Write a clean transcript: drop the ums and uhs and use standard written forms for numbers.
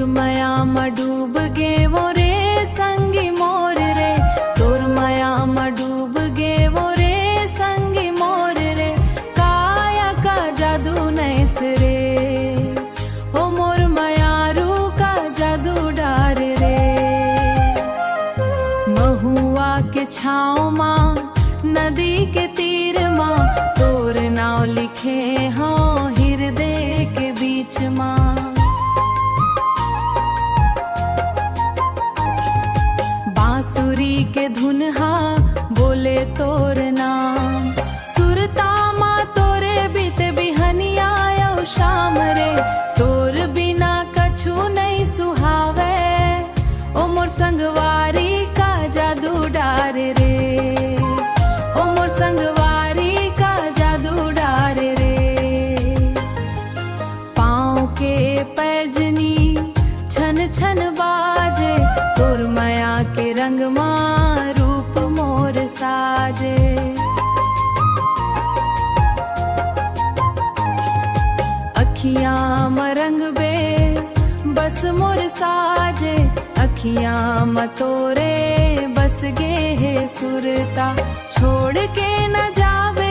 माया में डूब गे वो रे संगी मोर रे, तोर माया में डूब गे वो रे संगी मोर रे, काया का जादू नैस रे, हो मोर मायारू का जादू डार रे। महुआ के छाँव माँ नदी के तीर माँ, तोर नाव लिखे हाँ हृदय के बीच माँ। बांसुरी के धुनहा बोले तोर नाम, सुरता माँ तोरे बीते बिहनिया आयो शाम रे, तोर बिना कछु नहीं सुहावे, ओ मोर संगवारी का जादू डार रे, ओ मोर संगवारी का जादू डार रे। पाँव के पैजनी छन छन बाजे, तोर माया के रंग माँ रूप मोर साजे। अखियाँ में रंग बे बस मोर साजे, अखियाँ में तोरे बस गे है सुरता, छोड़ के न जावे